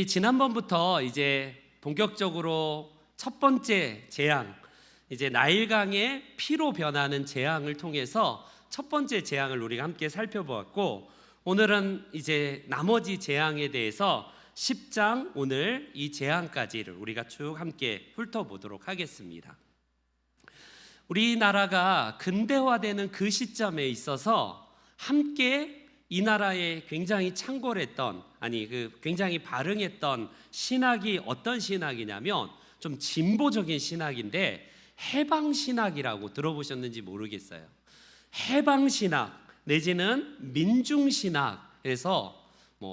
지난번부터 이제 본격적으로 첫 번째 재앙, 이제 나일강의 피로 변하는 재앙을 통해서 첫 번째 재앙을 우리가 함께 살펴보았고, 오늘은 이제 나머지 재앙에 대해서 10장 오늘 이 재앙까지를 우리가 쭉 함께 훑어보도록 하겠습니다. 우리나라가 근대화되는 그 시점에 있어서 함께 이 나라에 굉장히 창궐했던, 굉장히 발흥했던 신학이 어떤 신학이냐면 좀 진보적인 신학인데 해방신학이라고 들어보셨는지 모르겠어요. 해방신학 내지는 민중신학에서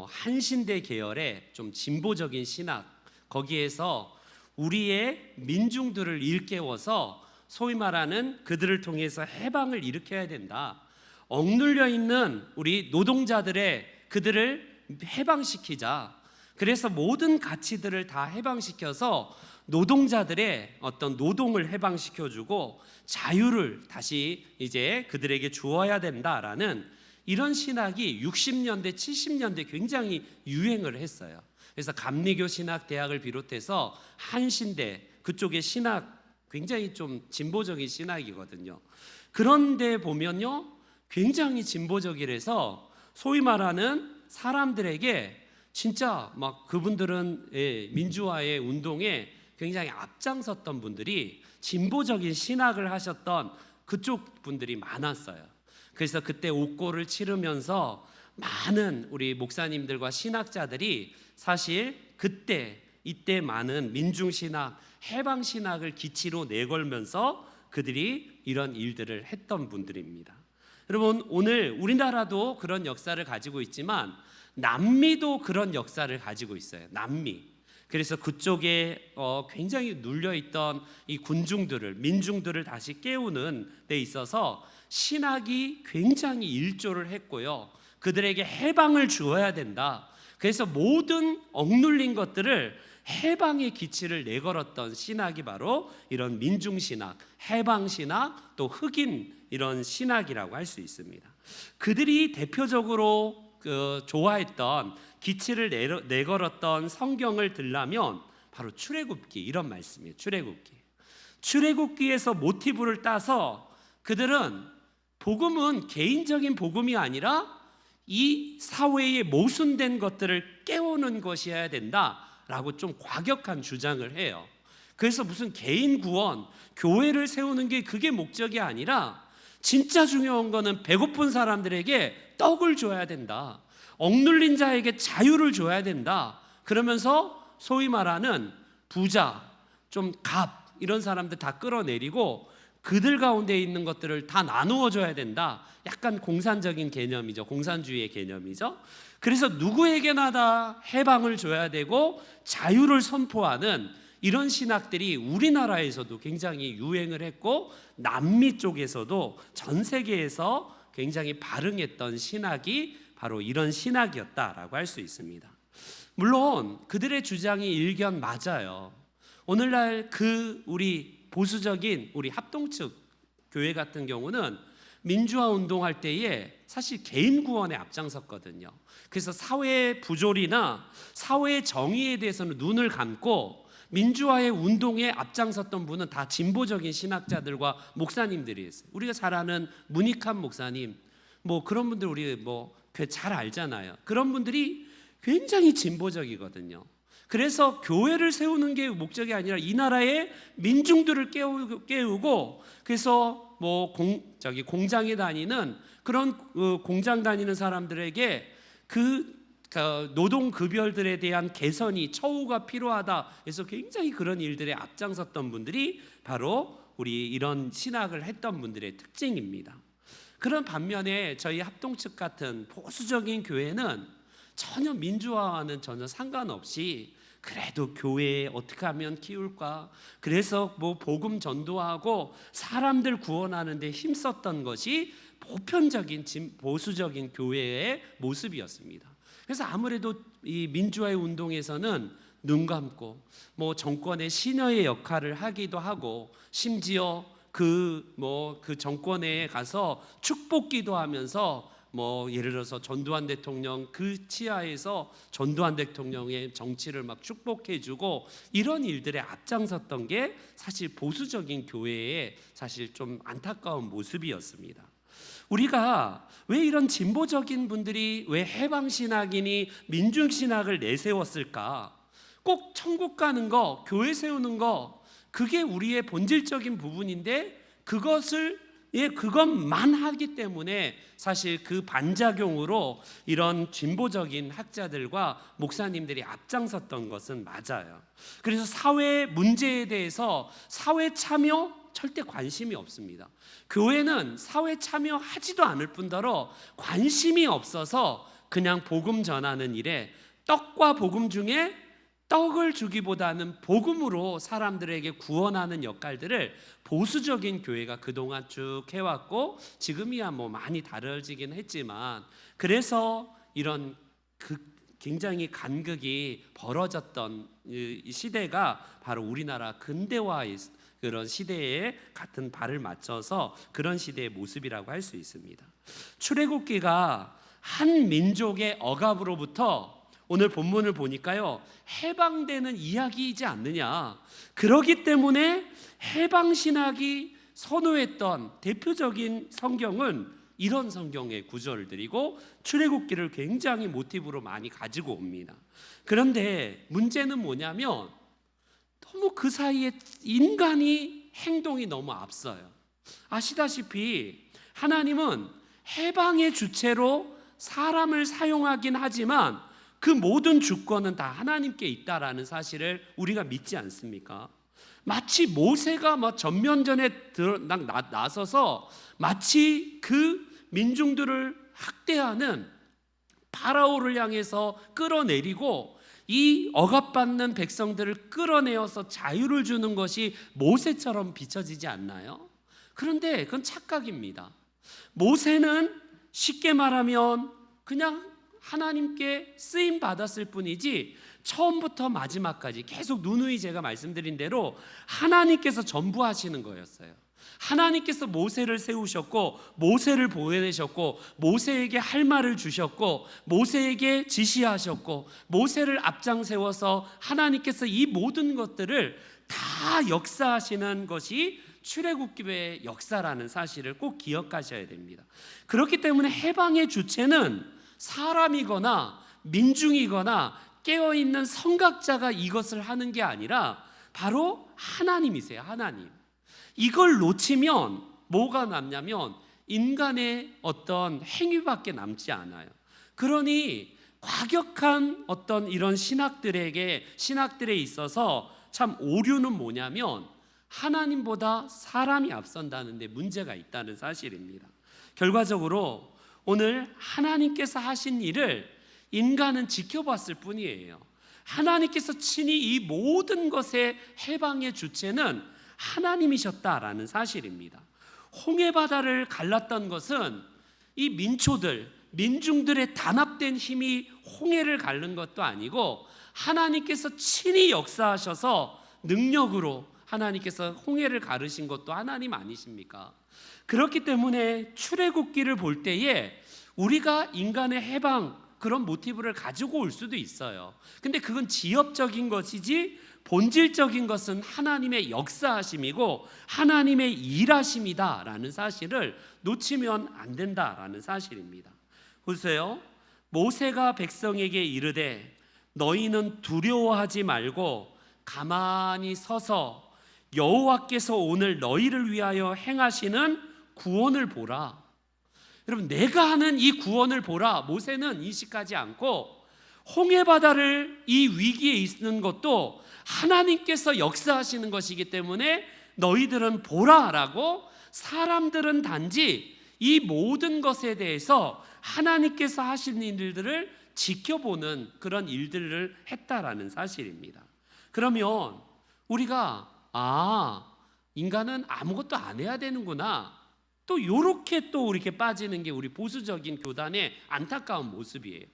한신대 계열의 좀 진보적인 신학, 거기에서 우리의 민중들을 일깨워서 소위 말하는 그들을 통해서 해방을 일으켜야 된다. 억눌려 있는 우리 노동자들의 그들을 해방시키자. 그래서 모든 가치들을 다 해방시켜서 노동자들의 어떤 노동을 해방시켜주고 자유를 다시 이제 그들에게 주어야 된다라는 이런 신학이 60년대, 70년대 굉장히 유행을 했어요. 그래서 감리교 신학대학을 비롯해서 한신대 그쪽의 신학 굉장히 좀 진보적인 신학이거든요. 그런데 보면요, 굉장히 진보적이라서 소위 말하는 사람들에게 진짜 막 그분들은 민주화의 운동에 굉장히 앞장섰던 분들이 진보적인 신학을 하셨던 그쪽 분들이 많았어요. 그래서 그때 옥고를 치르면서 많은 우리 목사님들과 신학자들이 사실 이때 많은 민중신학, 해방신학을 기치로 내걸면서 그들이 이런 일들을 했던 분들입니다. 여러분, 오늘 우리나라도 그런 역사를 가지고 있지만 남미도 그런 역사를 가지고 있어요. 남미. 그래서 그쪽에 굉장히 눌려있던 이 민중들을 다시 깨우는 데 있어서 신학이 굉장히 일조를 했고요. 그들에게 해방을 주어야 된다. 그래서 모든 억눌린 것들을 해방의 기치를 내걸었던 신학이 바로 이런 민중신학, 해방신학, 또 흑인 이런 신학이라고 할 수 있습니다. 그들이 대표적으로 좋아했던 기치를 내걸었던 성경을 들라면 바로 출애굽기 이런 말씀이에요. 출애굽기에서 모티브를 따서 그들은 복음은 개인적인 복음이 아니라 이 사회에 모순된 것들을 깨우는 것이어야 된다라고 좀 과격한 주장을 해요. 그래서 무슨 개인 구원, 교회를 세우는 게 그게 목적이 아니라 진짜 중요한 거는 배고픈 사람들에게 떡을 줘야 된다. 억눌린 자에게 자유를 줘야 된다. 그러면서 소위 말하는 부자, 좀 갑 이런 사람들 다 끌어내리고 그들 가운데 있는 것들을 다 나누어 줘야 된다. 약간 공산적인 개념이죠. 공산주의의 개념이죠. 그래서 누구에게나 다 해방을 줘야 되고 자유를 선포하는 이런 신학들이 우리나라에서도 굉장히 유행을 했고 남미 쪽에서도 전 세계에서 굉장히 발흥했던 신학이 바로 이런 신학이었다라고 할 수 있습니다. 물론 그들의 주장이 일견 맞아요. 오늘날 우리 보수적인 우리 합동측 교회 같은 경우는 민주화 운동할 때에 사실 개인 구원에 앞장섰거든요. 그래서 사회 부조리나 사회 정의에 대해서는 눈을 감고 민주화의 운동에 앞장섰던 분은 다 진보적인 신학자들과 목사님들이었어요. 우리가 잘 아는 문익환 목사님, 그런 분들 우리 잘 알잖아요. 그런 분들이 굉장히 진보적이거든요. 그래서 교회를 세우는 게 목적이 아니라 이 나라의 민중들을 깨우고 그래서 공장에 다니는 그런 공장 다니는 사람들에게 노동 급여들에 대한 개선이 처우가 필요하다 해서 굉장히 그런 일들에 앞장섰던 분들이 바로 우리 이런 신학을 했던 분들의 특징입니다. 그런 반면에 저희 합동측 같은 보수적인 교회는 전혀 민주화와는 전혀 상관없이 그래도 교회에 어떻게 하면 키울까, 그래서 복음 전도하고 사람들 구원하는 데 힘썼던 것이 보편적인 보수적인 교회의 모습이었습니다. 그래서 아무래도 이 민주화의 운동에서는 눈 감고 정권의 신여의 역할을 하기도 하고 심지어 그 정권에 가서 축복기도 하면서 예를 들어서 전두환 대통령 그 치하에서 전두환 대통령의 정치를 막 축복해주고 이런 일들에 앞장섰던 게 사실 보수적인 교회의 사실 좀 안타까운 모습이었습니다. 우리가 왜 이런 진보적인 분들이 왜 해방신학이니 민중신학을 내세웠을까? 꼭 천국 가는 거, 교회 세우는 거, 그게 우리의 본질적인 부분인데 그것만 하기 때문에 사실 그 반작용으로 이런 진보적인 학자들과 목사님들이 앞장섰던 것은 맞아요. 그래서 사회 문제에 대해서 사회 참여 절대 관심이 없습니다. 교회는 사회 참여하지도 않을 뿐더러 관심이 없어서 그냥 복음 전하는 일에 떡과 복음 중에 떡을 주기보다는 복음으로 사람들에게 구원하는 역할들을 보수적인 교회가 그동안 쭉 해왔고 지금이야 많이 다뤄지긴 했지만 그래서 이런 굉장히 간극이 벌어졌던 이 시대가 바로 우리나라 근대화의 그런 시대에 같은 발을 맞춰서 그런 시대의 모습이라고 할 수 있습니다. 출애굽기가 한 민족의 억압으로부터 오늘 본문을 보니까요 해방되는 이야기이지 않느냐. 그렇기 때문에 해방신학이 선호했던 대표적인 성경은 이런 성경의 구절들이고 출애굽기를 굉장히 모티브로 많이 가지고 옵니다. 그런데 문제는 뭐냐면 너무 그 사이에 인간이 행동이 너무 앞서요. 아시다시피 하나님은 해방의 주체로 사람을 사용하긴 하지만 그 모든 주권은 다 하나님께 있다라는 사실을 우리가 믿지 않습니까? 마치 모세가 전면전에 나서서 마치 그 민중들을 학대하는 파라오를 향해서 끌어내리고 이 억압받는 백성들을 끌어내어서 자유를 주는 것이 모세처럼 비춰지지 않나요? 그런데 그건 착각입니다. 모세는 쉽게 말하면 그냥 하나님께 쓰임 받았을 뿐이지 처음부터 마지막까지 계속 누누이 제가 말씀드린 대로 하나님께서 전부 하시는 거였어요. 하나님께서 모세를 세우셨고 모세를 보내셨고 모세에게 할 말을 주셨고 모세에게 지시하셨고 모세를 앞장 세워서 하나님께서 이 모든 것들을 다 역사하시는 것이 출애굽기의 역사라는 사실을 꼭 기억하셔야 됩니다. 그렇기 때문에 해방의 주체는 사람이거나 민중이거나 깨어있는 선각자가 이것을 하는 게 아니라 바로 하나님이세요. 하나님. 이걸 놓치면 뭐가 남냐면 인간의 어떤 행위밖에 남지 않아요. 그러니 과격한 어떤 이런 신학들에 있어서 참 오류는 뭐냐면 하나님보다 사람이 앞선다는 데 문제가 있다는 사실입니다. 결과적으로 오늘 하나님께서 하신 일을 인간은 지켜봤을 뿐이에요. 하나님께서 친히 이 모든 것의 해방의 주체는 하나님이셨다라는 사실입니다. 홍해바다를 갈랐던 것은 이 민중들의 단합된 힘이 홍해를 가른 것도 아니고 하나님께서 친히 역사하셔서 능력으로 하나님께서 홍해를 가르신 것도 하나님 아니십니까? 그렇기 때문에 출애굽기를 볼 때에 우리가 인간의 해방 그런 모티브를 가지고 올 수도 있어요. 근데 그건 지엽적인 것이지 본질적인 것은 하나님의 역사하심이고 하나님의 일하심이다라는 사실을 놓치면 안 된다라는 사실입니다. 보세요. 모세가 백성에게 이르되 너희는 두려워하지 말고 가만히 서서 여호와께서 오늘 너희를 위하여 행하시는 구원을 보라. 여러분, 내가 하는 이 구원을 보라. 모세는 인식하지 않고 홍해바다를 이 위기에 있는 것도 하나님께서 역사하시는 것이기 때문에 너희들은 보라라고, 사람들은 단지 이 모든 것에 대해서 하나님께서 하신 일들을 지켜보는 그런 일들을 했다라는 사실입니다. 그러면 우리가 인간은 아무것도 안 해야 되는구나, 또 이렇게 또 이렇게 빠지는 게 우리 보수적인 교단의 안타까운 모습이에요.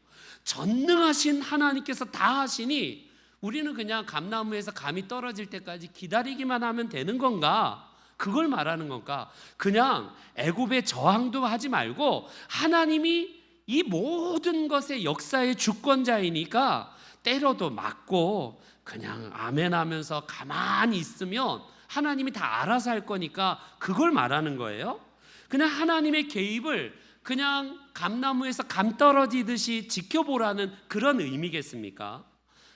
전능하신 하나님께서 다 하시니 우리는 그냥 감나무에서 감이 떨어질 때까지 기다리기만 하면 되는 건가? 그걸 말하는 건가? 그냥 애굽의 저항도 하지 말고 하나님이 이 모든 것의 역사의 주권자이니까 때려도 맞고 그냥 아멘 하면서 가만히 있으면 하나님이 다 알아서 할 거니까 그걸 말하는 거예요. 그냥 하나님의 개입을 그냥 감나무에서 감 떨어지듯이 지켜보라는 그런 의미겠습니까?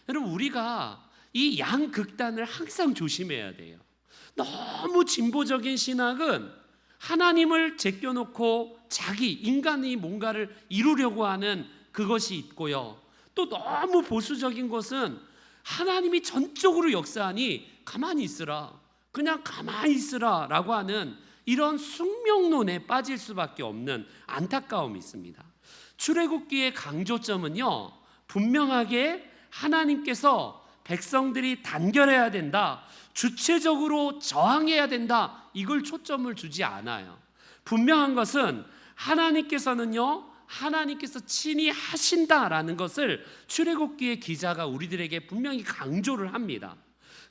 여러분, 우리가 이 양극단을 항상 조심해야 돼요. 너무 진보적인 신학은 하나님을 제껴놓고 자기 인간이 뭔가를 이루려고 하는 그것이 있고요, 또 너무 보수적인 것은 하나님이 전적으로 역사하니 가만히 있으라, 그냥 가만히 있으라 라고 하는 이런 숙명론에 빠질 수밖에 없는 안타까움이 있습니다. 출애굽기의 강조점은요, 분명하게 하나님께서 백성들이 단결해야 된다, 주체적으로 저항해야 된다, 이걸 초점을 주지 않아요. 분명한 것은 하나님께서 친히 하신다라는 것을 출애굽기의 기자가 우리들에게 분명히 강조를 합니다.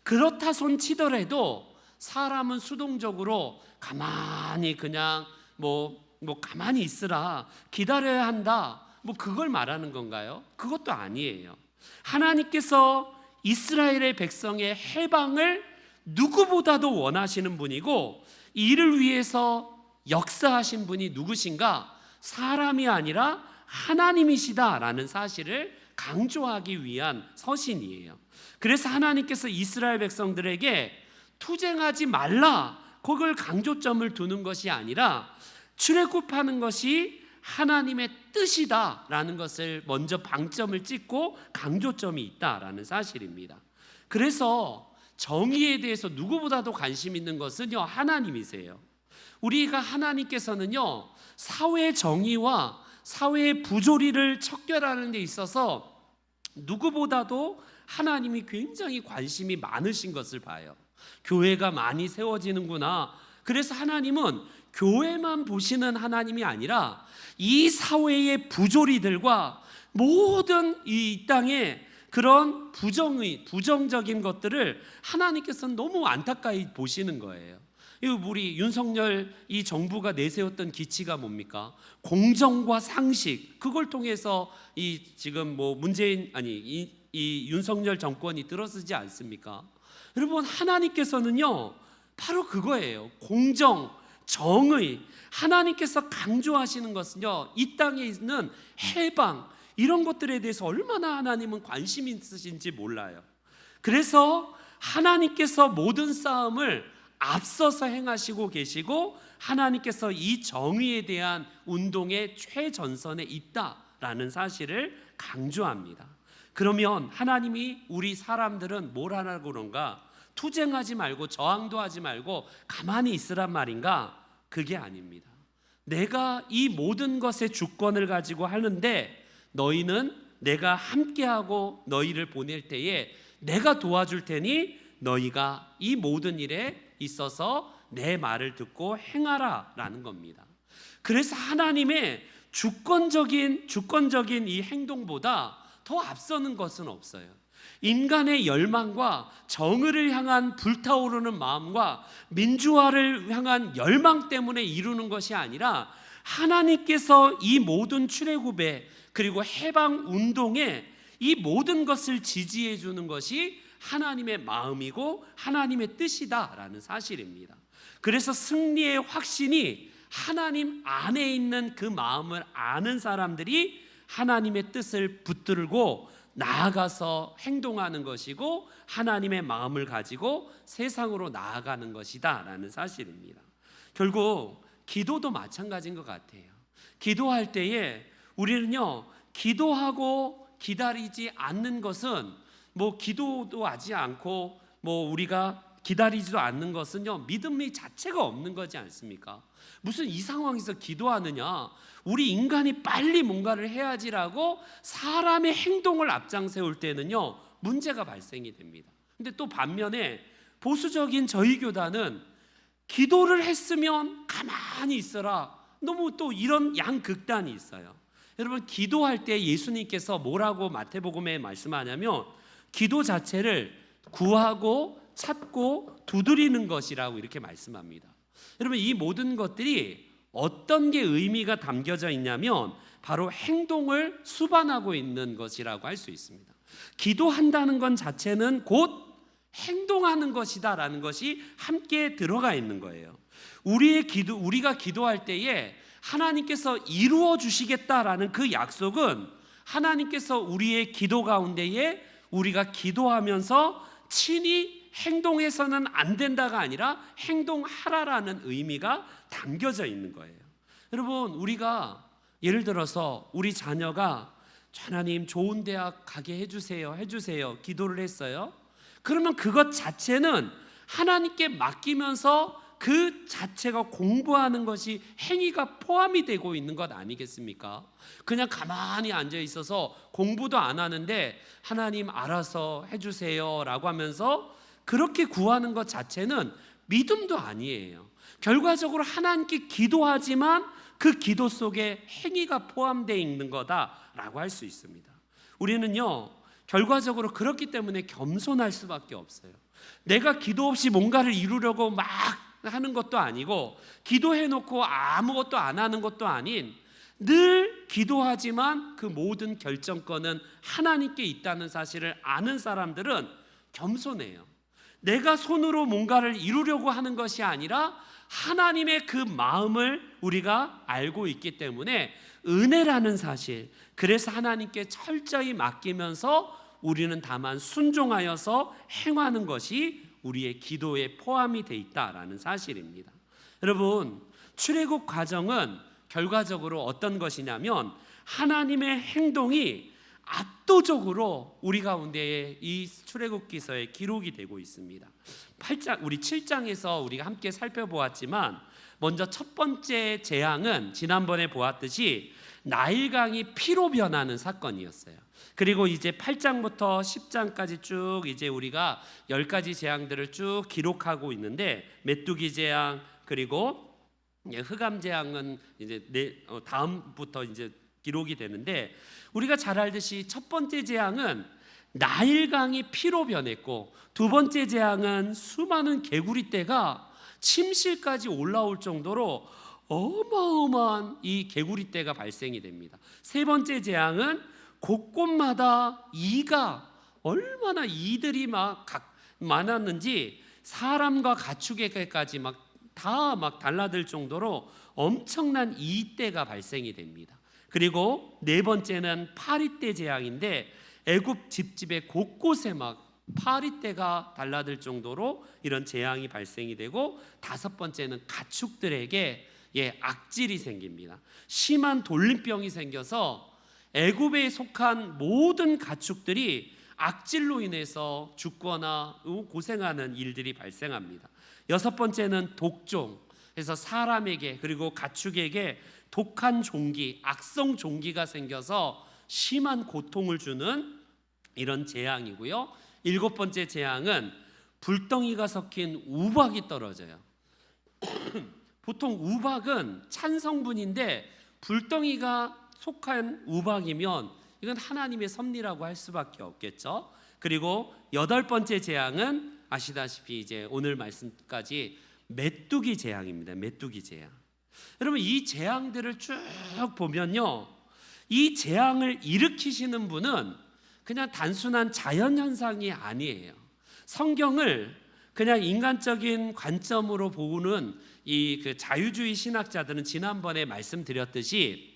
그렇다 손 치더라도 사람은 수동적으로 가만히 그냥 가만히 있으라, 기다려야 한다, 그걸 말하는 건가요? 그것도 아니에요. 하나님께서 이스라엘의 백성의 해방을 누구보다도 원하시는 분이고, 이를 위해서 역사하신 분이 누구신가? 사람이 아니라 하나님이시다라는 사실을 강조하기 위한 서신이에요. 그래서 하나님께서 이스라엘 백성들에게 투쟁하지 말라, 그걸 강조점을 두는 것이 아니라 출애굽하는 것이 하나님의 뜻이다라는 것을 먼저 방점을 찍고 강조점이 있다라는 사실입니다. 그래서 정의에 대해서 누구보다도 관심 있는 것은요, 하나님이세요. 우리가 하나님께서는요, 사회 정의와 사회의 부조리를 척결하는 데 있어서 누구보다도 하나님이 굉장히 관심이 많으신 것을 봐요. 교회가 많이 세워지는구나, 그래서 하나님은 교회만 보시는 하나님이 아니라 이 사회의 부조리들과 모든 이 땅의 그런 부정적인 것들을 하나님께서는 너무 안타까이 보시는 거예요. 우리 윤석열 이 정부가 내세웠던 기치가 뭡니까? 공정과 상식, 그걸 통해서 지금 이 윤석열 정권이 들어서지 않습니까? 여러분, 하나님께서는요 바로 그거예요. 공정, 정의, 하나님께서 강조하시는 것은요, 이 땅에 있는 해방, 이런 것들에 대해서 얼마나 하나님은 관심 있으신지 몰라요. 그래서 하나님께서 모든 싸움을 앞서서 행하시고 계시고, 하나님께서 이 정의에 대한 운동의 최전선에 있다라는 사실을 강조합니다. 그러면 하나님이 우리 사람들은 뭘 하라고 그런가? 투쟁하지 말고 저항도 하지 말고 가만히 있으란 말인가? 그게 아닙니다. 내가 이 모든 것의 주권을 가지고 하는데 너희는 내가 함께하고 너희를 보낼 때에 내가 도와줄 테니 너희가 이 모든 일에 있어서 내 말을 듣고 행하라 라는 겁니다. 그래서 하나님의 주권적인 이 행동보다 더 앞서는 것은 없어요. 인간의 열망과 정의를 향한 불타오르는 마음과 민주화를 향한 열망 때문에 이루는 것이 아니라 하나님께서 이 모든 출애굽에 그리고 해방 운동에 이 모든 것을 지지해 주는 것이 하나님의 마음이고 하나님의 뜻이다라는 사실입니다. 그래서 승리의 확신이 하나님 안에 있는 그 마음을 아는 사람들이 하나님의 뜻을 붙들고 나아가서 행동하는 것이고 하나님의 마음을 가지고 세상으로 나아가는 것이다 라는 사실입니다. 결국 기도도 마찬가지인 것 같아요. 기도할 때에 우리는요, 기도하고 기다리지 않는 것은 기도도 하지 않고 우리가 기다리지도 않는 것은요, 믿음의 자체가 없는 거지 않습니까? 무슨 이 상황에서 기도하느냐, 우리 인간이 빨리 뭔가를 해야지라고 사람의 행동을 앞장 세울 때는요, 문제가 발생이 됩니다. 근데 또 반면에 보수적인 저희 교단은 기도를 했으면 가만히 있어라, 너무 또 이런 양극단이 있어요. 여러분, 기도할 때 예수님께서 뭐라고 마태복음에 말씀하냐면 기도 자체를 구하고 찾고 두드리는 것이라고 이렇게 말씀합니다. 여러분, 이 모든 것들이 어떤 게 의미가 담겨져 있냐면 바로 행동을 수반하고 있는 것이라고 할 수 있습니다. 기도한다는 것 자체는 곧 행동하는 것이다라는 것이 함께 들어가 있는 거예요. 우리가 기도할 때에 하나님께서 이루어 주시겠다라는 그 약속은 하나님께서 우리의 기도 가운데에 우리가 기도하면서 친히 행동해서는 안 된다가 아니라 행동하라라는 의미가 담겨져 있는 거예요. 여러분, 우리가 예를 들어서 우리 자녀가 하나님 좋은 대학 가게 해주세요 기도를 했어요. 그러면 그것 자체는 하나님께 맡기면서 그 자체가 공부하는 것이 행위가 포함이 되고 있는 것 아니겠습니까? 그냥 가만히 앉아 있어서 공부도 안 하는데 하나님 알아서 해주세요 라고 하면서 그렇게 구하는 것 자체는 믿음도 아니에요. 결과적으로 하나님께 기도하지만 그 기도 속에 행위가 포함되어 있는 거다라고 할 수 있습니다. 우리는요, 결과적으로 그렇기 때문에 겸손할 수밖에 없어요. 내가 기도 없이 뭔가를 이루려고 막 하는 것도 아니고 기도해놓고 아무것도 안 하는 것도 아닌, 늘 기도하지만 그 모든 결정권은 하나님께 있다는 사실을 아는 사람들은 겸손해요. 내가 손으로 뭔가를 이루려고 하는 것이 아니라 하나님의 그 마음을 우리가 알고 있기 때문에 은혜라는 사실, 그래서 하나님께 철저히 맡기면서 우리는 다만 순종하여서 행하는 것이 우리의 기도에 포함이 돼 있다라는 사실입니다. 여러분, 출애굽 과정은 결과적으로 어떤 것이냐면 하나님의 행동이 압도적으로 우리 가운데에 이 출애굽기서에 기록이 되고 있습니다. 우리 7장에서 우리가 함께 살펴보았지만 먼저 첫 번째 재앙은 지난번에 보았듯이 나일강이 피로 변하는 사건이었어요. 그리고 이제 8장부터 10장까지 쭉 이제 우리가 10가지 재앙들을 쭉 기록하고 있는데, 메뚜기 재앙, 그리고 흑암 재앙은 이제 다음부터 이제 기록이 되는데, 우리가 잘 알듯이 첫 번째 재앙은 나일강이 피로 변했고, 두 번째 재앙은 수많은 개구리떼가 침실까지 올라올 정도로 어마어마한 이 개구리떼가 발생이 됩니다. 세 번째 재앙은 곳곳마다 이가, 얼마나 이들이 많았는지 사람과 가축에게까지 다 달라들 정도로 엄청난 이떼가 발생이 됩니다. 그리고 네 번째는 파리떼 재앙인데 애굽 집집에 곳곳에 파리떼가 달라들 정도로 이런 재앙이 발생이 되고, 다섯 번째는 가축들에게 악질이 생깁니다. 심한 돌림병이 생겨서 애굽에 속한 모든 가축들이 악질로 인해서 죽거나 고생하는 일들이 발생합니다. 여섯 번째는 독종, 그래서 사람에게 그리고 가축에게 독한 종기, 악성 종기가 생겨서 심한 고통을 주는 이런 재앙이고요. 일곱 번째 재앙은 불덩이가 섞인 우박이 떨어져요. 보통 우박은 찬성분인데 불덩이가 속한 우박이면 이건 하나님의 섭리라고 할 수밖에 없겠죠. 그리고 여덟 번째 재앙은 아시다시피 이제 오늘 말씀까지 메뚜기 재앙입니다. 메뚜기 재앙. 여러분, 이 재앙들을 쭉 보면요, 이 재앙을 일으키시는 분은 그냥 단순한 자연현상이 아니에요. 성경을 그냥 인간적인 관점으로 보는 그 자유주의 신학자들은 지난번에 말씀드렸듯이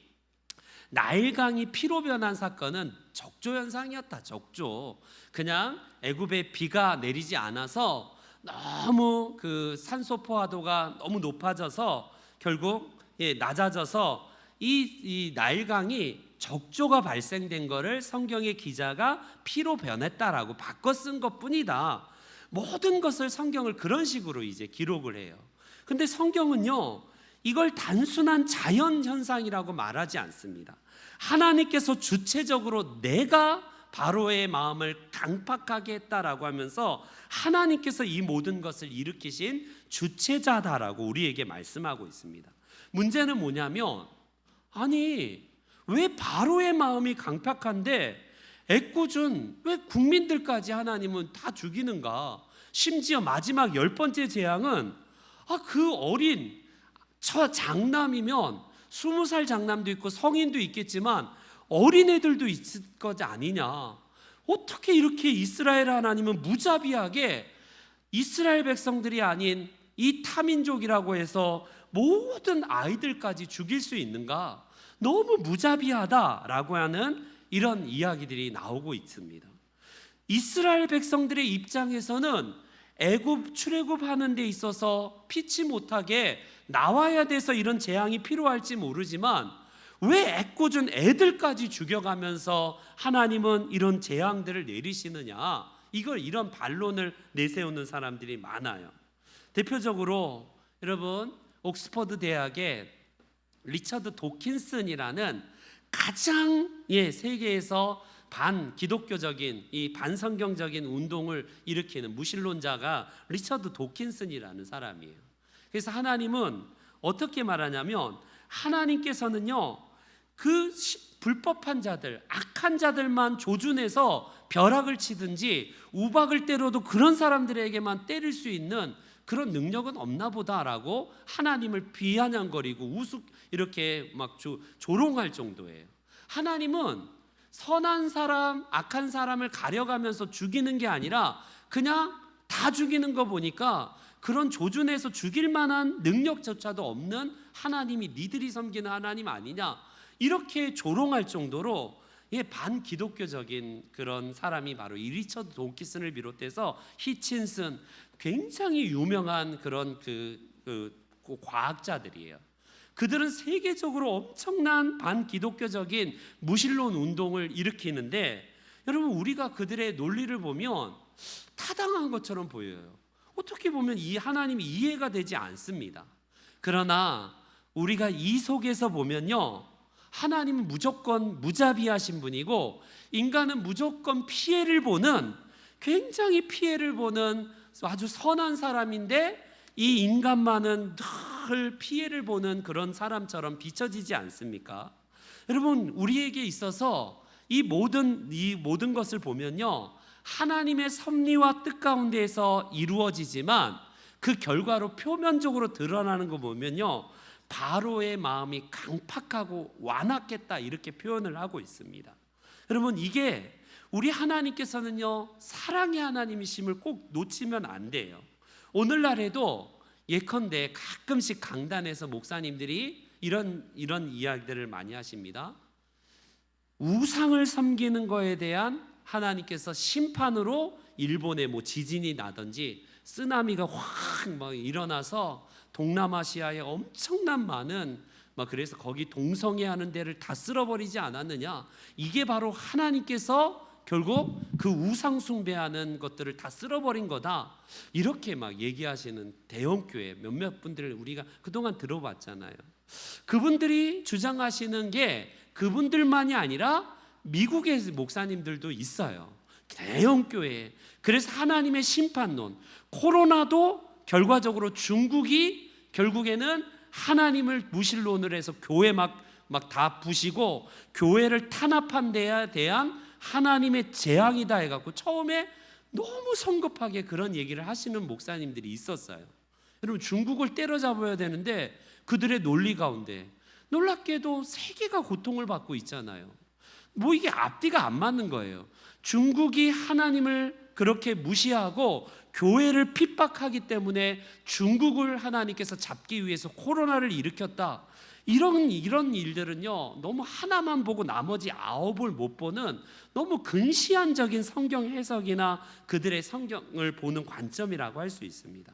나일강이 피로 변한 사건은 적조 현상이었다. 적조. 그냥 애굽에 비가 내리지 않아서 너무 그 산소 포화도가 너무 높아져서 결국 낮아져서 이 나일강이 적조가 발생된 거를 성경의 기자가 피로 변했다라고 바꿔 쓴 것뿐이다. 모든 것을 성경을 그런 식으로 이제 기록을 해요. 근데 성경은요, 이걸 단순한 자연 현상이라고 말하지 않습니다. 하나님께서 주체적으로 내가 바로의 마음을 강팍하게 했다라고 하면서 하나님께서 이 모든 것을 일으키신 주체자다라고 우리에게 말씀하고 있습니다. 문제는 뭐냐면, 아니 왜 바로의 마음이 강팍한데 애꿎은 왜 국민들까지 하나님은 다 죽이는가? 심지어 마지막 10번째 재앙은 그 어린 저 장남이면 20살 장남도 있고 성인도 있겠지만 어린애들도 있을 것 아니냐. 어떻게 이렇게 이스라엘 하나님은 무자비하게 이스라엘 백성들이 아닌 이 타민족이라고 해서 모든 아이들까지 죽일 수 있는가? 너무 무자비하다라고 하는 이런 이야기들이 나오고 있습니다. 이스라엘 백성들의 입장에서는 애굽 출애굽하는 데 있어서 피치 못하게 나와야 돼서 이런 재앙이 필요할지 모르지만 왜 애꿎은 애들까지 죽여가면서 하나님은 이런 재앙들을 내리시느냐, 이런 반론을 내세우는 사람들이 많아요. 대표적으로 여러분 옥스퍼드 대학의 리처드 도킨슨이라는 가장 세계에서 반기독교적인 이 반성경적인 운동을 일으키는 무신론자가 리처드 도킨슨이라는 사람이에요. 그래서 하나님은 어떻게 말하냐면 하나님께서는요 그 불법한 자들, 악한 자들만 조준해서 벼락을 치든지 우박을 때려도 그런 사람들에게만 때릴 수 있는 그런 능력은 없나 보다라고 하나님을 비아냥거리고 이렇게 막 조롱할 정도예요. 하나님은 선한 사람, 악한 사람을 가려가면서 죽이는 게 아니라 그냥 다 죽이는 거 보니까 그런 조준해서 죽일 만한 능력조차도 없는 하나님이 니들이 섬기는 하나님 아니냐, 이렇게 조롱할 정도로 반기독교적인 그런 사람이 바로 이 리처드 도킨슨을 비롯해서 히친슨, 굉장히 유명한 그런 과학자들이에요. 그들은 세계적으로 엄청난 반기독교적인 무신론 운동을 일으키는데 여러분 우리가 그들의 논리를 보면 타당한 것처럼 보여요. 어떻게 보면 이 하나님이 이해가 되지 않습니다. 그러나 우리가 이 속에서 보면요, 하나님은 무조건 무자비하신 분이고 인간은 무조건 피해를 보는, 굉장히 피해를 보는 아주 선한 사람인데 이 인간만은 늘 피해를 보는 그런 사람처럼 비춰지지 않습니까? 여러분 우리에게 있어서 이 모든 것을 보면요, 하나님의 섭리와 뜻 가운데에서 이루어지지만 그 결과로 표면적으로 드러나는 거 보면요, 바로의 마음이 강팍하고 완악했다, 이렇게 표현을 하고 있습니다. 여러분 이게 우리 하나님께서는요 사랑의 하나님이심을 꼭 놓치면 안 돼요. 오늘날에도 예컨대 가끔씩 강단에서 목사님들이 이런 이야기들을 많이 하십니다. 우상을 섬기는 거에 대한 하나님께서 심판으로 일본에 지진이 나든지 쓰나미가 확 막 일어나서 동남아시아에 엄청난 많은 그래서 거기 동성애 하는 데를 다 쓸어버리지 않았느냐, 이게 바로 하나님께서 결국 그 우상 숭배하는 것들을 다 쓸어버린 거다, 이렇게 얘기하시는 대형교회 몇몇 분들을 우리가 그동안 들어봤잖아요. 그분들이 주장하시는 게 그분들만이 아니라 미국의 목사님들도 있어요. 대형교회. 그래서 하나님의 심판론, 코로나도 결과적으로 중국이 결국에는 하나님을 무신론을 해서 교회 막 다 부시고 교회를 탄압한 데에 대한 하나님의 재앙이다 해갖고 처음에 너무 성급하게 그런 얘기를 하시는 목사님들이 있었어요. 여러분 중국을 때려잡아야 되는데 그들의 논리 가운데 놀랍게도 세계가 고통을 받고 있잖아요. 이게 앞뒤가 안 맞는 거예요. 중국이 하나님을 그렇게 무시하고 교회를 핍박하기 때문에 중국을 하나님께서 잡기 위해서 코로나를 일으켰다. 이런 일들은요, 너무 하나만 보고 나머지 9을 못 보는 너무 근시안적인 성경 해석이나 그들의 성경을 보는 관점이라고 할 수 있습니다.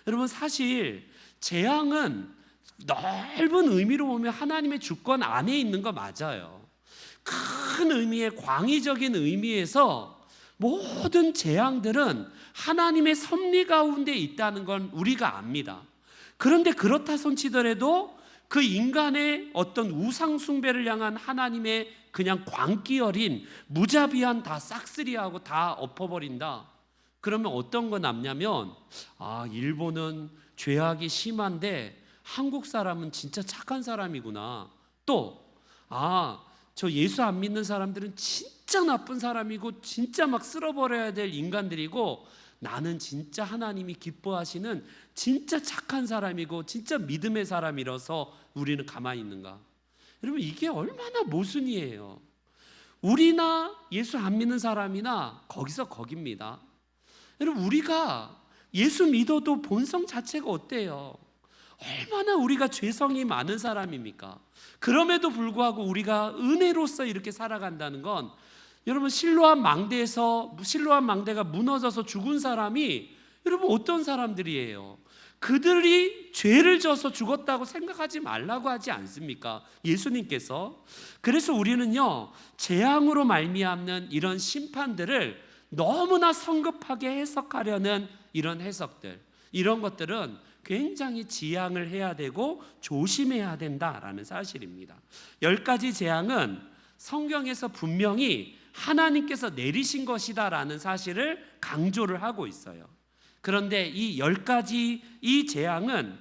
여러분 사실 재앙은 넓은 의미로 보면 하나님의 주권 안에 있는 거 맞아요. 큰 의미의 광의적인 의미에서 모든 재앙들은 하나님의 섭리 가운데 있다는 건 우리가 압니다. 그런데 그렇다 손치더라도 그 인간의 어떤 우상 숭배를 향한 하나님의 그냥 광기 어린 무자비한 다 싹쓸이하고 다 엎어버린다. 그러면 어떤 거 남냐면 일본은 죄악이 심한데 한국 사람은 진짜 착한 사람이구나. 또 저 예수 안 믿는 사람들은 진짜 나쁜 사람이고 진짜 막 쓸어버려야 될 인간들이고 나는 진짜 하나님이 기뻐하시는 진짜 착한 사람이고 진짜 믿음의 사람이라서 우리는 가만히 있는가? 여러분, 이게 얼마나 모순이에요. 우리나 예수 안 믿는 사람이나 거기서 거깁니다. 여러분, 우리가 예수 믿어도 본성 자체가 어때요? 얼마나 우리가 죄성이 많은 사람입니까? 그럼에도 불구하고 우리가 은혜로서 이렇게 살아간다는 건, 여러분, 실로암 망대가 무너져서 죽은 사람이 여러분 어떤 사람들이에요? 그들이 죄를 져서 죽었다고 생각하지 말라고 하지 않습니까? 예수님께서. 그래서 우리는요, 재앙으로 말미암는 이런 심판들을 너무나 성급하게 해석하려는 이런 해석들, 이런 것들은 굉장히 지양을 해야 되고 조심해야 된다라는 사실입니다. 10가지 재앙은 성경에서 분명히 하나님께서 내리신 것이다라는 사실을 강조를 하고 있어요. 그런데 이 10가지 이 재앙은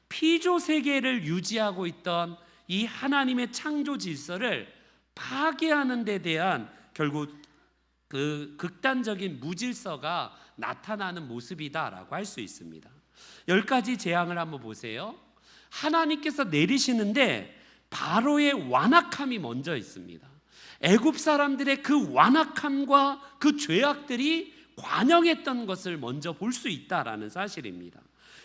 피조 세계를 유지하고 있던 이 하나님의 창조 질서를 파괴하는 데 대한 결국 그 극단적인 무질서가 나타나는 모습이다라고 할 수 있습니다. 10가지 재앙을 한번 보세요. 하나님께서 내리시는데 바로의 완악함이 먼저 있습니다. 애굽 사람들의 그 완악함과 그 죄악들이 관영했던 것을 먼저 볼 수 있다라는 사실입니다.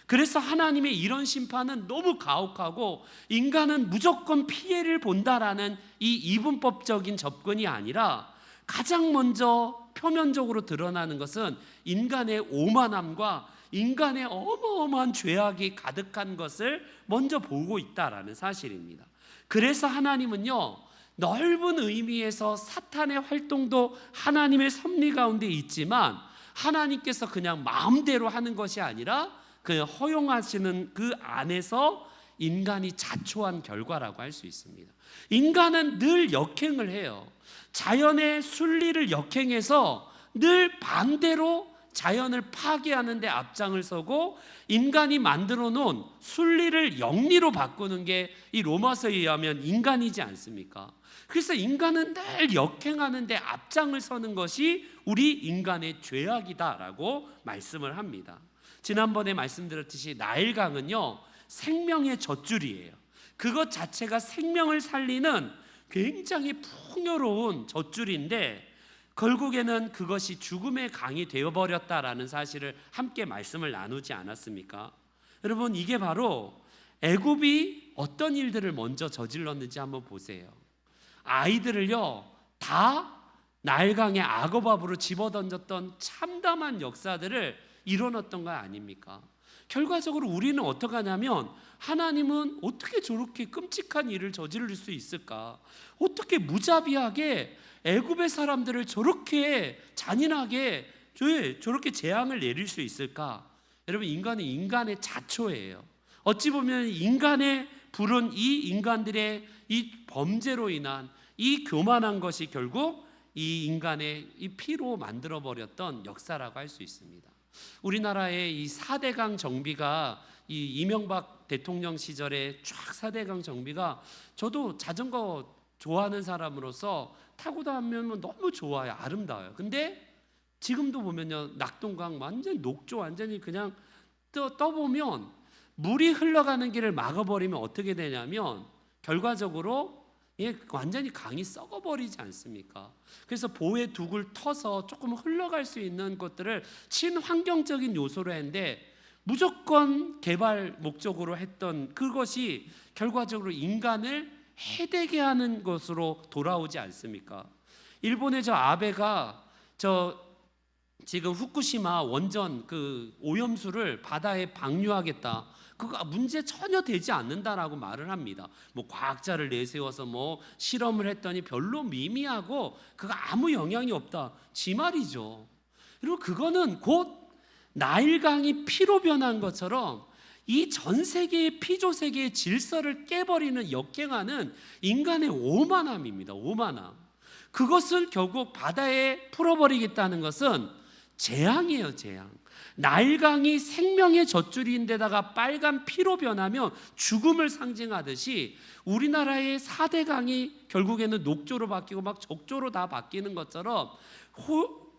그래서 하나님의 이런 심판은 너무 가혹하고 인간은 무조건 피해를 본다라는 이 이분법적인 접근이 아니라 가장 먼저 표면적으로 드러나는 것은 인간의 오만함과 인간의 어마어마한 죄악이 가득한 것을 먼저 보고 있다라는 사실입니다. 그래서 하나님은요, 넓은 의미에서 사탄의 활동도 하나님의 섭리 가운데 있지만 하나님께서 그냥 마음대로 하는 것이 아니라 그냥 허용하시는 그 안에서 인간이 자초한 결과라고 할 수 있습니다. 인간은 늘 역행을 해요. 자연의 순리를 역행해서 늘 반대로 자연을 파괴하는 데 앞장을 서고 인간이 만들어 놓은 순리를 영리로 바꾸는 게 이 로마서에 의하면 인간이지 않습니까? 그래서 인간은 늘 역행하는 데 앞장을 서는 것이 우리 인간의 죄악이다라고 말씀을 합니다. 지난번에 말씀드렸듯이 나일강은요, 생명의 젖줄이에요. 그것 자체가 생명을 살리는 굉장히 풍요로운 젖줄인데 결국에는 그것이 죽음의 강이 되어버렸다라는 사실을 함께 말씀을 나누지 않았습니까? 여러분, 이게 바로 애굽이 어떤 일들을 먼저 저질렀는지 한번 보세요. 아이들을요, 다 나일강의 악어밥으로 집어던졌던 참담한 역사들을 이뤄놨던 거 아닙니까? 결과적으로 우리는 어떻게 하냐면, 하나님은 어떻게 저렇게 끔찍한 일을 저지를 수 있을까? 어떻게 무자비하게 애굽의 사람들을 저렇게 잔인하게 저렇게 재앙을 내릴 수 있을까? 여러분, 인간은 인간의 자초예요. 어찌 보면 인간의 불은 이 인간들의 이 범죄로 인한 이 교만한 것이 결국 이 인간의 이 피로 만들어버렸던 역사라고 할 수 있습니다. 우리나라의 이 4대강 정비가 이 이명박 대통령 시절에 쫙 4대강 정비가, 저도 자전거 좋아하는 사람으로서 타고 다니면 너무 좋아요. 아름다워요. 근데 지금도 보면요, 낙동강 완전 녹조, 완전히 그냥 떠보면 물이 흘러가는 길을 막아버리면 어떻게 되냐면 결과적으로 완전히 강이 썩어버리지 않습니까? 그래서 보에 둑을 터서 조금 흘러갈 수 있는 것들을 친환경적인 요소로 했는데 무조건 개발 목적으로 했던 그것이 결과적으로 인간을 해되게 하는 것으로 돌아오지 않습니까? 일본의 저 아베가 지금 후쿠시마 원전 그 오염수를 바다에 방류하겠다, 그거 문제 전혀 되지 않는다라고 말을 합니다. 뭐 과학자를 내세워서 뭐 실험을 했더니 별로 미미하고 그거 아무 영향이 없다, 지 말이죠. 그리고 그거는 곧 나일강이 피로 변한 것처럼 이 전 세계의 피조 세계의 질서를 깨버리는 역행하는 인간의 오만함입니다. 오만함. 그것을 결국 바다에 풀어버리겠다는 것은 재앙이에요. 재앙. 나일강이 생명의 젖줄인데다가 빨간 피로 변하면 죽음을 상징하듯이 우리나라의 4대강이 결국에는 녹조로 바뀌고 막 적조로 다 바뀌는 것처럼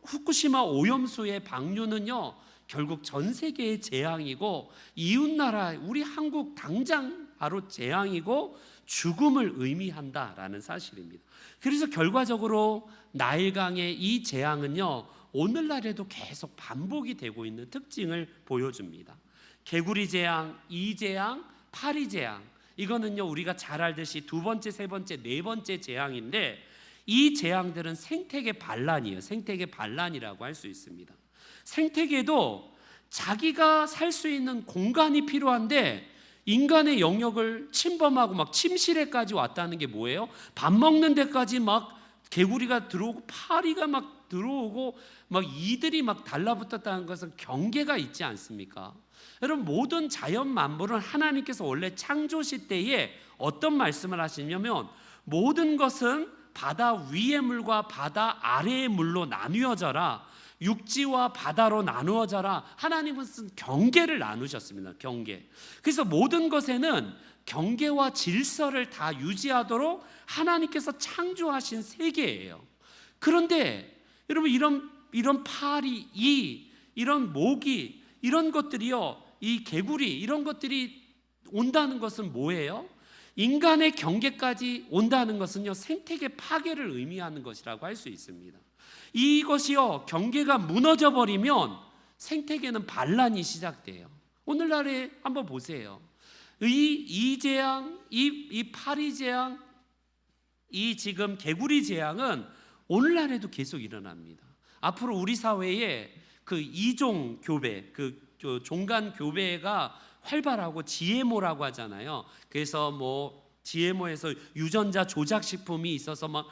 후쿠시마 오염수의 방류는요 결국 전 세계의 재앙이고 이웃나라 우리 한국 당장 바로 재앙이고 죽음을 의미한다라는 사실입니다. 그래서 결과적으로 나일강의 이 재앙은요 오늘날에도 계속 반복이 되고 있는 특징을 보여줍니다. 개구리 재앙, 이 재앙, 파리 재앙, 이거는요 우리가 잘 알듯이 두 번째, 세 번째, 네 번째 재앙인데 이 재앙들은 생태계 반란이에요. 생태계 반란이라고 할 수 있습니다. 생태계도 자기가 살 수 있는 공간이 필요한데 인간의 영역을 침범하고 막 침실에까지 왔다는 게 뭐예요? 밥 먹는 데까지 막 개구리가 들어오고 파리가 막 들어오고 막 이들이 막 달라붙었다는 것은 경계가 있지 않습니까? 여러분 모든 자연 만물은 하나님께서 원래 창조 시대에 어떤 말씀을 하시냐면 모든 것은 바다 위의 물과 바다 아래의 물로 나누어져라, 육지와 바다로 나누어져라. 하나님은 쓴 경계를 나누셨습니다. 경계. 그래서 모든 것에는 경계와 질서를 다 유지하도록 하나님께서 창조하신 세계예요. 그런데 여러분 이런 파리, 이런 모기, 이런 것들이요, 이 개구리 이런 것들이 온다는 것은 뭐예요? 인간의 경계까지 온다는 것은요 생태계 파괴를 의미하는 것이라고 할 수 있습니다. 이것이요 경계가 무너져 버리면 생태계는 반란이 시작돼요. 오늘날에 한번 보세요. 이 재앙, 이 파리 재앙, 이 지금 개구리 재앙은 오늘날에도 계속 일어납니다. 앞으로 우리 사회에 그 이종 교배, 그 종간 교배가 활발하고 GMO라고 하잖아요. 그래서 뭐 GMO에서 유전자 조작 식품이 있어서 막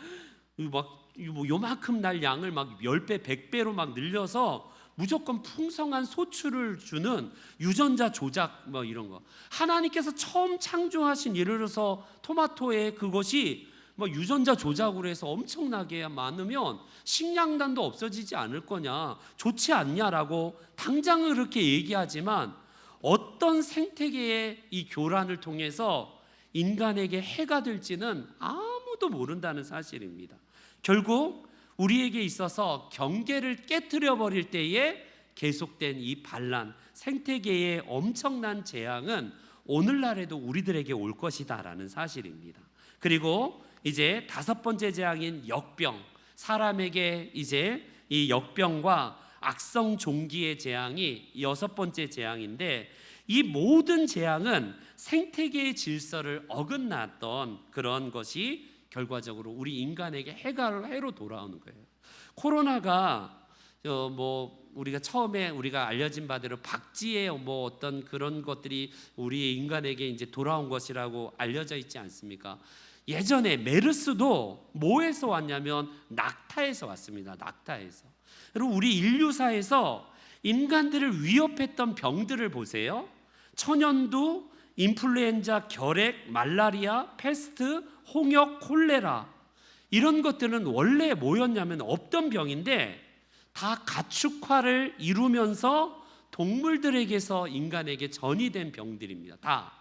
요만큼 날 양을 막 10배, 100배로 막 늘려서 무조건 풍성한 소출을 주는 유전자 조작 뭐 이런 거. 하나님께서 처음 창조하신 예를 들어서 토마토에 그것이 뭐 유전자 조작으로 해서 엄청나게 많으면 식량단도 없어지지 않을 거냐, 좋지 않냐라고 당장은 그렇게 얘기하지만 어떤 생태계의 이 교란을 통해서 인간에게 해가 될지는 아무도 모른다는 사실입니다. 결국 우리에게 있어서 경계를 깨트려 버릴 때에 계속된 이 반란, 생태계의 엄청난 재앙은 오늘날에도 우리들에게 올 것이다라는 사실입니다. 그리고 이제 다섯 번째 재앙인 역병, 사람에게 이제 이 역병과 악성 종기의 재앙이 여섯 번째 재앙인데, 이 모든 재앙은 생태계의 질서를 어긋났던 그런 것이 결과적으로 우리 인간에게 해로 돌아오는 거예요. 코로나가 우리가 처음에 우리가 알려진 바대로 박쥐의 뭐 어떤 그런 것들이 우리 인간에게 이제 돌아온 것이라고 알려져 있지 않습니까? 예전에 메르스도 뭐에서 왔냐면 낙타에서 왔습니다. 낙타에서. 그리고 우리 인류사에서 인간들을 위협했던 병들을 보세요. 천연두, 인플루엔자, 결핵, 말라리아, 패스트, 홍역, 콜레라, 이런 것들은 원래 뭐였냐면 없던 병인데 다 가축화를 이루면서 동물들에게서 인간에게 전이된 병들입니다. 다.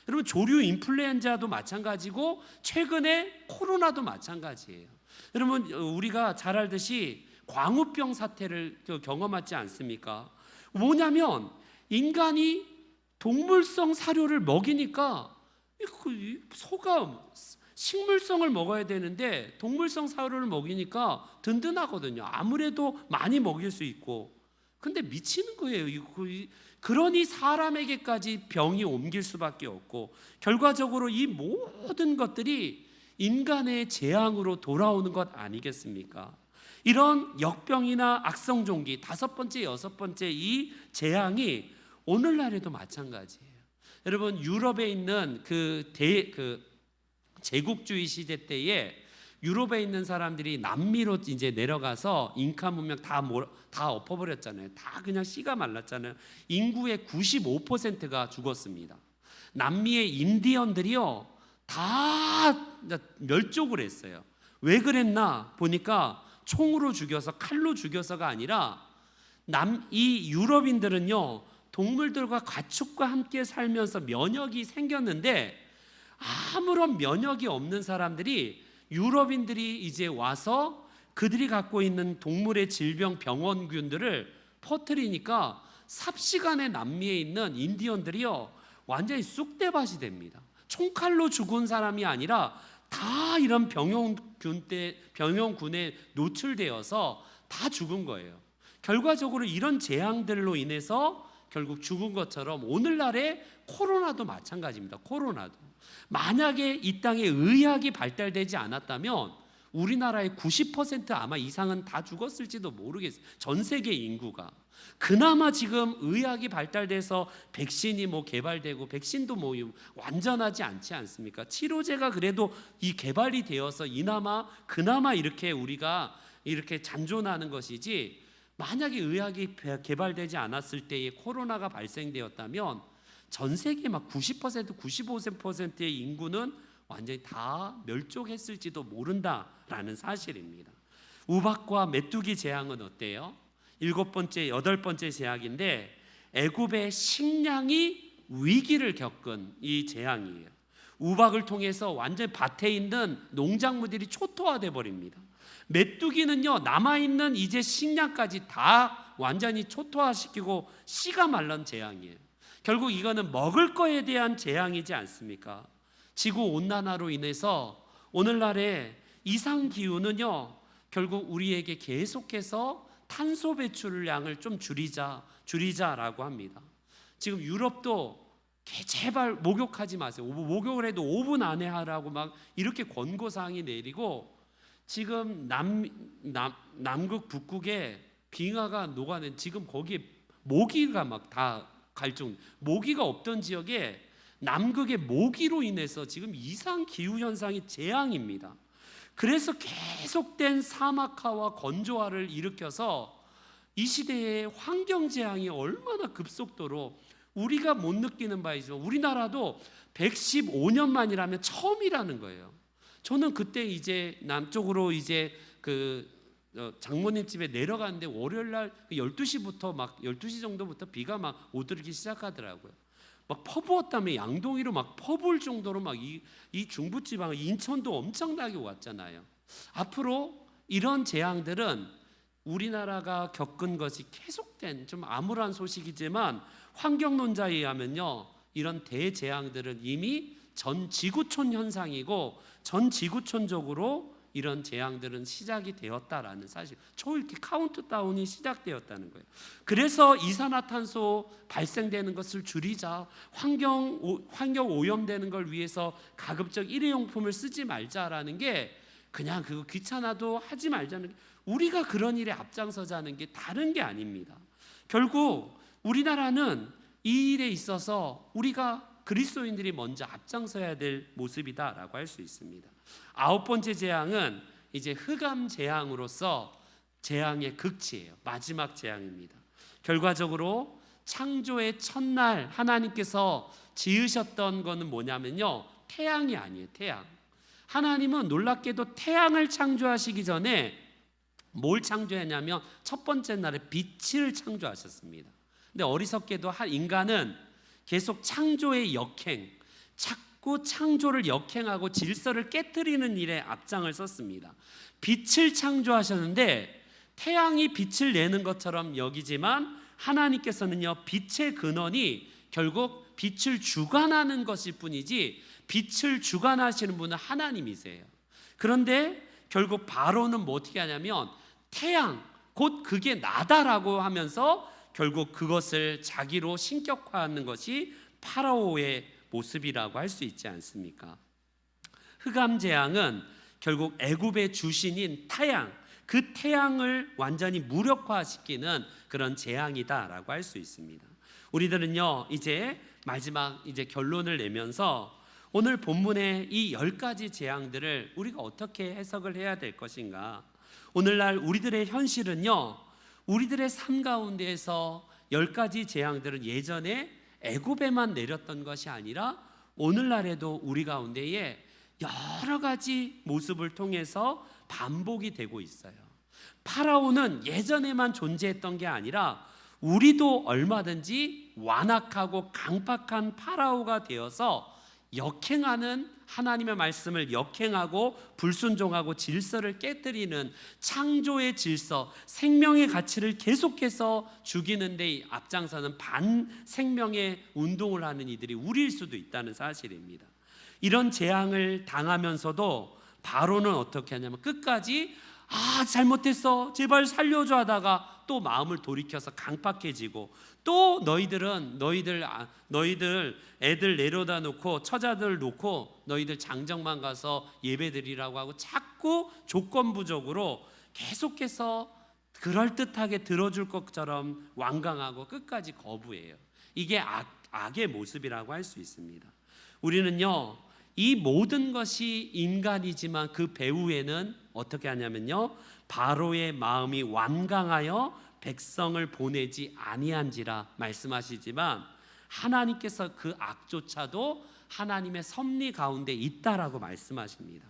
여러분 조류 인플루엔자도 마찬가지고 최근에 코로나도 마찬가지예요. 여러분 우리가 잘 알듯이 광우병 사태를 경험하지 않습니까? 뭐냐면 인간이 동물성 사료를 먹이니까 소가 식물성을 먹어야 되는데 동물성 사료를 먹이니까 든든하거든요. 아무래도 많이 먹일 수 있고. 근데 미치는 거예요. 그러니 사람에게까지 병이 옮길 수밖에 없고, 결과적으로 이 모든 것들이 인간의 재앙으로 돌아오는 것 아니겠습니까? 이런 역병이나 악성종기, 다섯 번째, 여섯 번째 이 재앙이 오늘날에도 마찬가지예요. 여러분 유럽에 있는 그 제국주의 시대 때에 유럽에 있는 사람들이 남미로 이제 내려가서 잉카 문명 다 엎어버렸잖아요. 다 그냥 씨가 말랐잖아요. 인구의 95%가 죽었습니다. 남미의 인디언들이요 다 멸족을 했어요. 왜 그랬나 보니까 총으로 죽여서, 칼로 죽여서가 아니라 이 유럽인들은요 동물들과 가축과 함께 살면서 면역이 생겼는데, 아무런 면역이 없는 사람들이 유럽인들이 이제 와서 그들이 갖고 있는 동물의 질병 병원균들을 퍼뜨리니까 삽시간에 남미에 있는 인디언들이요 완전히 쑥대밭이 됩니다. 총칼로 죽은 사람이 아니라 다 이런 병용군에 노출되어서 다 죽은 거예요. 결과적으로 이런 재앙들로 인해서 결국 죽은 것처럼 오늘날의 코로나도 마찬가지입니다. 코로나도 만약에 이 땅에 의학이 발달되지 않았다면 우리나라의 90% 아마 이상은 다 죽었을지도 모르겠어요. 전 세계 인구가. 그나마 지금 의학이 발달돼서 백신이 개발되고, 백신도 완전하지 않지 않습니까? 치료제가 그래도 이 개발이 되어서 그나마 이렇게 우리가 이렇게 잔존하는 것이지, 만약에 의학이 개발되지 않았을 때에 코로나가 발생되었다면 전 세계 90% 95%의 인구는 완전히 다 멸종했을지도 모른다라는 사실입니다. 우박과 메뚜기 재앙은 어때요? 7번째, 8번째 재앙인데 애굽의 식량이 위기를 겪은 이 재앙이에요. 우박을 통해서 완전히 밭에 있는 농작물들이 초토화돼 버립니다. 메뚜기는요 남아있는 이제 식량까지 다 완전히 초토화시키고 씨가 말른 재앙이에요. 결국 이거는 먹을 거에 대한 재앙이지 않습니까? 지구온난화로 인해서 오늘날의 이상기후는요 결국 우리에게 계속해서 탄소 배출량을 좀 줄이자라고 합니다. 지금 유럽도 제발 목욕하지 마세요. 목욕을 해도 5분 안에 하라고 막 이렇게 권고사항이 내리고, 지금 남극 북극에 빙하가 녹아낸, 지금 거기에 모기가 막 다 갈증, 모기가 없던 지역에 남극의 모기로 인해서 지금 이상 기후 현상이 재앙입니다. 그래서 계속된 사막화와 건조화를 일으켜서 이 시대의 환경 재앙이 얼마나 급속도로 우리가 못 느끼는 바이지만 우리나라도 115년 만이라면 처음이라는 거예요. 저는 그때 이제 남쪽으로 이제 장모님 집에 내려가는데 월요일 날 12시부터 12시 정도부터 비가 막 오르기 시작하더라고요. 막 퍼부었다며 양동이로 막 퍼부을 정도로 막 이 중부지방 인천도 엄청나게 왔잖아요. 앞으로 이런 재앙들은 우리나라가 겪은 것이 계속된, 좀 암울한 소식이지만 환경론자에 의하면요 이런 대재앙들은 이미 전 지구촌 현상이고 전 지구촌적으로 이런 재앙들은 시작이 되었다라는 사실, 초일기 카운트다운이 시작되었다는 거예요. 그래서 이산화탄소 발생되는 것을 줄이자, 환경 오염되는 걸 위해서 가급적 일회용품을 쓰지 말자라는 게, 그냥 그거 귀찮아도 하지 말자는 게, 우리가 그런 일에 앞장서자는 게 다른 게 아닙니다. 결국 우리나라는 이 일에 있어서 우리가 그리스도인들이 먼저 앞장서야 될 모습이다라고 할 수 있습니다. 9번째 재앙은 이제 흑암 재앙으로서 재앙의 극치예요. 마지막 재앙입니다. 결과적으로 창조의 첫날 하나님께서 지으셨던 거는 뭐냐면요, 태양이 아니에요. 태양. 하나님은 놀랍게도 태양을 창조하시기 전에 뭘 창조했냐면 첫 번째 날에 빛을 창조하셨습니다. 근데 어리석게도 인간은 계속 창조의 역행, 자꾸 창조를 역행하고 질서를 깨뜨리는 일에 앞장을 섰습니다. 빛을 창조하셨는데 태양이 빛을 내는 것처럼 여기지만 하나님께서는요 빛의 근원이 결국 빛을 주관하는 것일 뿐이지 빛을 주관하시는 분은 하나님이세요. 그런데 결국 바로는 뭐 어떻게 하냐면 태양 곧 그게 나다라고 하면서 결국 그것을 자기로 신격화하는 것이 파라오의 모습이라고 할 수 있지 않습니까? 흑암 재앙은 결국 애굽의 주신인 태양, 그 태양을 완전히 무력화시키는 그런 재앙이다라고 할 수 있습니다. 우리들은요 이제 마지막 결론을 내면서 오늘 본문의 이 10가지 재앙들을 우리가 어떻게 해석을 해야 될 것인가? 오늘날 우리들의 현실은요, 우리들의 삶 가운데에서 10가지 재앙들은 예전에 애굽에만 내렸던 것이 아니라 오늘날에도 우리 가운데에 여러 가지 모습을 통해서 반복이 되고 있어요. 파라오는 예전에만 존재했던 게 아니라 우리도 얼마든지 완악하고 강팍한 파라오가 되어서 역행하는, 하나님의 말씀을 역행하고 불순종하고 질서를 깨뜨리는 창조의 질서, 생명의 가치를 계속해서 죽이는 데 앞장서는 반생명의 운동을 하는 이들이 우리일 수도 있다는 사실입니다. 이런 재앙을 당하면서도 바로는 어떻게 하냐면 끝까지 잘못했어, 제발 살려줘 하다가 또 마음을 돌이켜서 강팍해지고, 또 너희들 애들 내려다 놓고 처자들 놓고 너희들 장정만 가서 예배드리라고 하고 자꾸 조건부적으로 계속해서 그럴듯하게 들어줄 것처럼 완강하고 끝까지 거부해요. 이게 악의 모습이라고 할 수 있습니다. 우리는요, 이 모든 것이 인간이지만 그 배후에는 어떻게 하냐면요, 바로의 마음이 완강하여 백성을 보내지 아니한지라 말씀하시지만, 하나님께서 그 악조차도 하나님의 섭리 가운데 있다라고 말씀하십니다.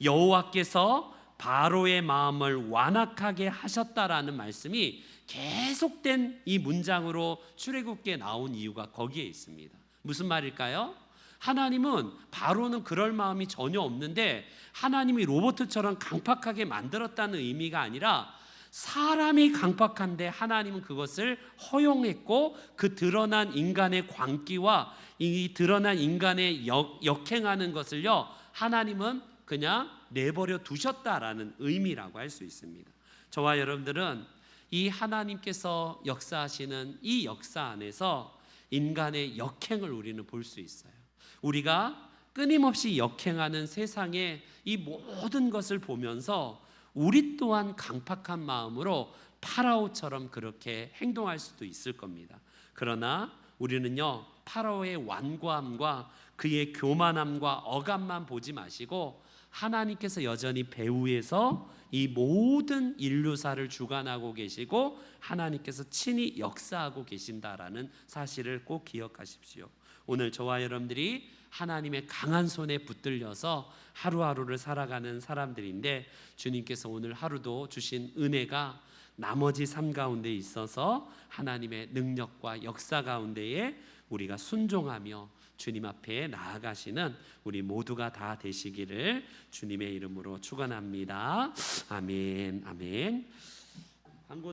여호와께서 바로의 마음을 완악하게 하셨다라는 말씀이 계속된 이 문장으로 출애굽기에 나온 이유가 거기에 있습니다. 무슨 말일까요? 하나님은, 바로는 그럴 마음이 전혀 없는데 하나님이 로봇처럼 강팍하게 만들었다는 의미가 아니라, 사람이 강팍한데 하나님은 그것을 허용했고, 그 드러난 인간의 광기와 이 드러난 인간의 역행하는 것을요, 하나님은 그냥 내버려 두셨다라는 의미라고 할 수 있습니다. 저와 여러분들은 이 하나님께서 역사하시는 이 역사 안에서 인간의 역행을 우리는 볼 수 있어요. 우리가 끊임없이 역행하는 세상의 이 모든 것을 보면서 우리 또한 강팍한 마음으로 파라오처럼 그렇게 행동할 수도 있을 겁니다. 그러나 우리는요, 파라오의 완고함과 그의 교만함과 억압만 보지 마시고, 하나님께서 여전히 배후에서 이 모든 인류사를 주관하고 계시고 하나님께서 친히 역사하고 계신다라는 사실을 꼭 기억하십시오. 오늘 저와 여러분들이 하나님의 강한 손에 붙들려서 하루하루를 살아가는 사람들인데, 주님께서 오늘 하루도 주신 은혜가 나머지 삶 가운데 있어서 하나님의 능력과 역사 가운데에 우리가 순종하며 주님 앞에 나아가시는 우리 모두가 다 되시기를 주님의 이름으로 축원합니다. 아멘, 아멘.